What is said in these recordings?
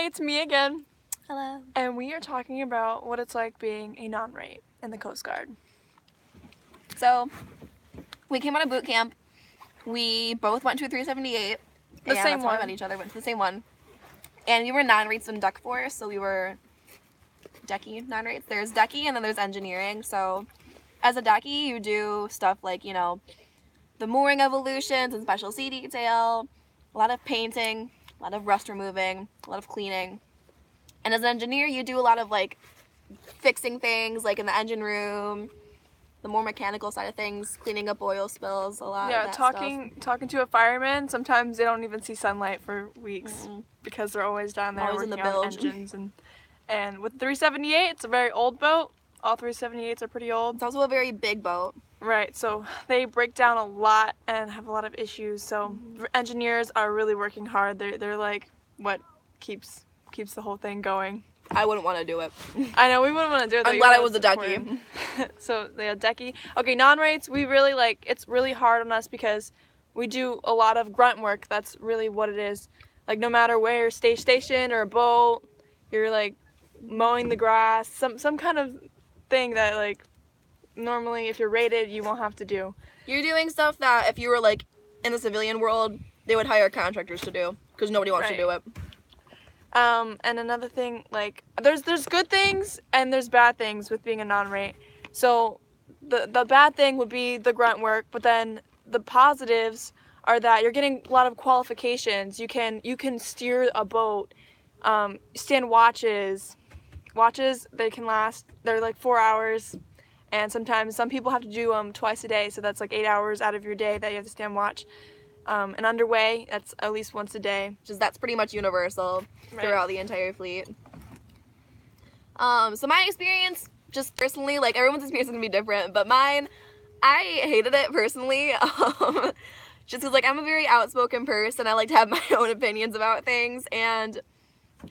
Hi, it's me again. Hello. And we are talking about what it's like being a non-rate in the Coast Guard. So, we came out of boot camp. We both went to a 378. The same that's how one. we met each other. Went to the same one. And we were non-rates in deck force, so we were decky non-rates. There's decky and then there's engineering. So, as a decky, you do stuff like, the mooring evolutions and special sea detail, a lot of painting, a lot of rust removing, a lot of cleaning. And as an engineer, you do a lot of like fixing things, like in the engine room, the more mechanical side of things, cleaning up oil spills, a lot of that talking to a fireman. Sometimes they don't even see sunlight for weeks because they're always down there Always in working the on bilge. engines. And with 378, it's a very old boat. All 378s are pretty old. It's also a very big boat. Right, so they break down a lot and have a lot of issues. So engineers are really working hard. They're like what keeps the whole thing going. I wouldn't want to do it. I know, we wouldn't want to do it. I'm glad I was a decky. So, yeah, decky. Okay, non-rates, we really it's really hard on us because we do a lot of grunt work. That's really what it is. Like, no matter where you're station or a boat, you're, like, mowing the grass, some kind of thing that, like, normally if you're rated, you won't have to do. You're doing stuff that if you were, like, in the civilian world, they would hire contractors to do because nobody wants to do it. And another thing, like, there's good things and there's bad things with being a non-rate. So the bad thing would be the grunt work, but then the positives are that you're getting a lot of qualifications. You can steer a boat, stand watches. Watches, they can last, they're like 4 hours, and sometimes some people have to do them twice a day, so that's like 8 hours out of your day that you have to stand watch. And underway, that's at least once a day. That's pretty much universal throughout the entire fleet. So my experience, just personally, like everyone's experience is gonna be different, but mine, I hated it personally. Just because like I'm a very outspoken person, I like to have my own opinions about things, and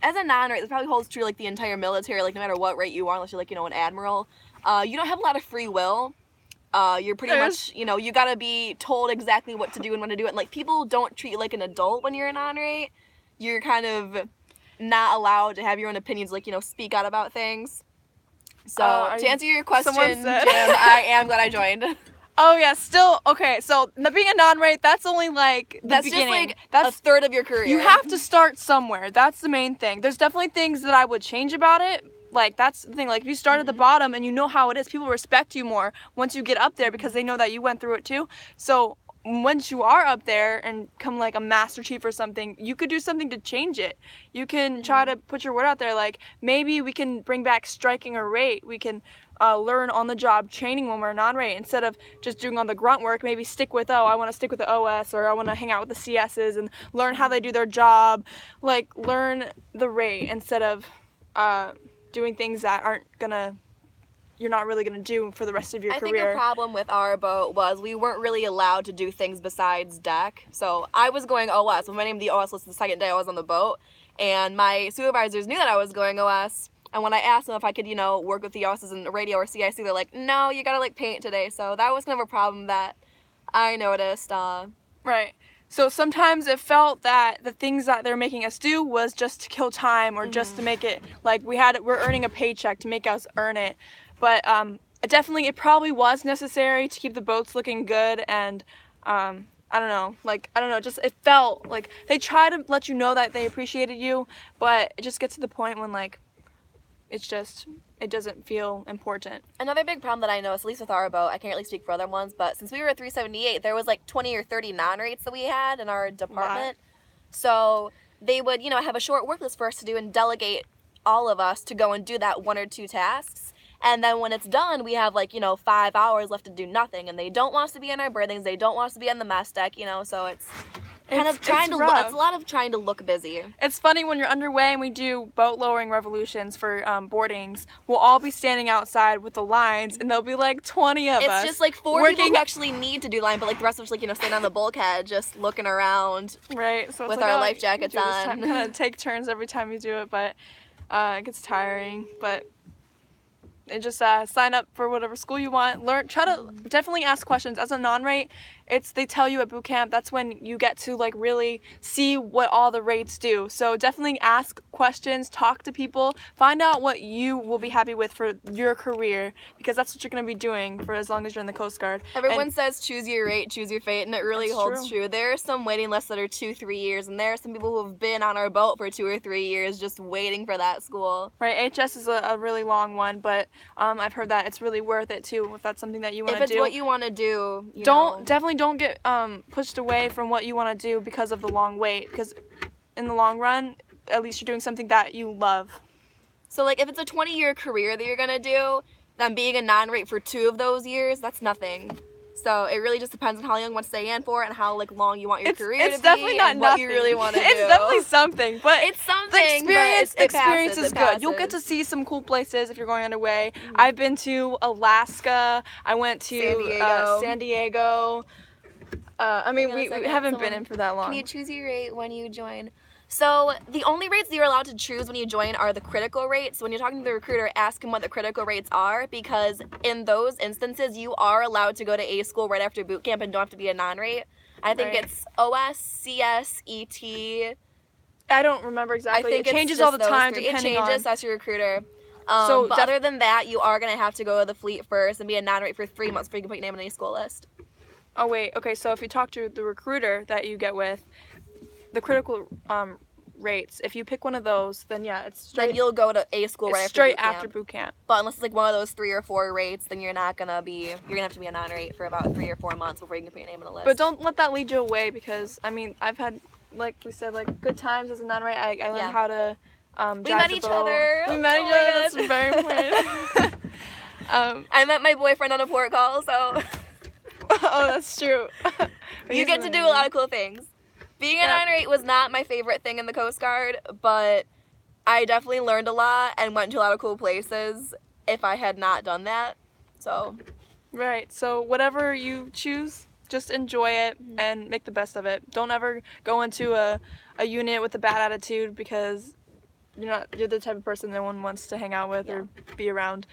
as a non-rate, this probably holds true like the entire military, like no matter what rate you are, unless you're like, an admiral, you don't have a lot of free will. You're pretty much, you gotta be told exactly what to do and when to do it. And, like, people don't treat you like an adult when you're a non-rate. You're kind of not allowed to have your own opinions, like, speak out about things. So, to answer your question, Jim, I am glad I joined. Oh, yeah, still, okay, so being a non-rate, that's only, like, the beginning. Just, like, that's a third of your career. You have to start somewhere. That's the main thing. There's definitely things that I would change about it. Like, that's the thing. Like, if you start at the bottom and you know how it is, people respect you more once you get up there because they know that you went through it too. So once you are up there and come like a master chief or something, you could do something to change it. You can try to put your word out there. Like, maybe we can bring back striking a rate. We can learn on-the-job training when we're non-rate instead of just doing all the grunt work. Maybe stick with, I want to stick with the OS, or I want to hang out with the CSs and learn how they do their job. Like, learn the rate instead of doing things that you're not really gonna do for the rest of your career. I think the problem with our boat was we weren't really allowed to do things besides deck. So I was going OS. When my name the OS list the second day I was on the boat, and my supervisors knew that I was going OS. And when I asked them if I could, work with the OSs in radio or CIC, they're like, no, you gotta like paint today. So that was kind of a problem that I noticed. Right. So sometimes it felt that the things that they're making us do was just to kill time or just to make it like we're earning a paycheck to make us earn it. But it probably was necessary to keep the boats looking good, and I don't know, just it felt like they try to let you know that they appreciated you, but it just gets to the point when like it doesn't feel important. Another big problem that I noticed, at least with our boat, I can't really speak for other ones, but since we were at 378, there was like 20 or 30 non-rates that we had in our department. So they would, have a short work list for us to do and delegate all of us to go and do that 1 or 2 tasks. And then when it's done, we have like, 5 hours left to do nothing. And they don't want us to be in our berthings. They don't want us to be on the mess deck, so it's kind of trying to look, it's a lot of trying to look busy. It's funny when you're underway and we do boat lowering revolutions for boardings. We'll all be standing outside with the lines, and there'll be like 20 of us. It's just like 4 people who actually need to do line, but like the rest of us, like standing on the bulkhead, just looking around. Right. So with our life jackets on. Kind of take turns every time you do it, but it gets tiring. But and just sign up for whatever school you want. Try to definitely ask questions. As a non-rate, they tell you at boot camp, that's when you get to like really see what all the rates do. So definitely ask questions, talk to people, find out what you will be happy with for your career, because that's what you're going to be doing for as long as you're in the Coast Guard. Everyone says choose your rate, choose your fate, and it really holds true. There are some waiting lists that are 2-3 years, and there are some people who have been on our boat for 2 or 3 years just waiting for that school. Right, HS is a really long one, but I've heard that it's really worth it too if that's something that you want to do. If it's what you want to do, definitely don't get pushed away from what you want to do because of the long wait, because in the long run, at least you're doing something that you love. So like if it's a 20-year career that you're gonna do, then being a non-rate for 2 of those years, that's nothing. So it really just depends on how long you want to stay in for and how like long you want your career to be. It's definitely not and nothing. What you really want to do. It's definitely something, but it's something. The experience is good. You'll get to see some cool places if you're going underway. Mm-hmm. I've been to Alaska. I went to San Diego. We haven't been in for that long. Can you choose your rate when you join? So the only rates that you're allowed to choose when you join are the critical rates. When you're talking to the recruiter, ask him what the critical rates are, because in those instances, you are allowed to go to A school right after boot camp and don't have to be a non-rate. I think it's OS, CS, ET. I don't remember exactly. I think it changes all the time. It changes. That's your recruiter. But other than that, you are gonna have to go to the fleet first and be a non-rate for 3 months before you can put your name on any school list. Oh wait, okay. So if you talk to the recruiter that you get with, the critical rates, if you pick one of those, then yeah, it's straight. Then you'll go to A school right after boot camp. But unless it's like one of those 3 or 4 rates, then you're gonna have to be a non-rate for about 3 or 4 months before you can put your name on the list. But don't let that lead you away, because I've had, like we said, like good times as a non-rate. I learned how to we met each other. We met each other. That's very important. I met my boyfriend on a port call, so. Oh, that's true. You get to do a lot of cool things. Being a non-rate was not my favorite thing in the Coast Guard, but I definitely learned a lot and went to a lot of cool places if I had not done that. So. Right. So whatever you choose, just enjoy it and make the best of it. Don't ever go into a unit with a bad attitude, because you're the type of person no one wants to hang out with or be around.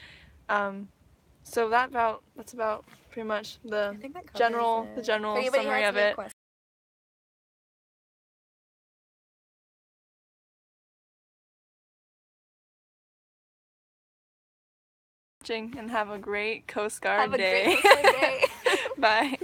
So that's about pretty much the general summary of it. And have a great Coast Guard day. Have a great Coast Guard day. Bye.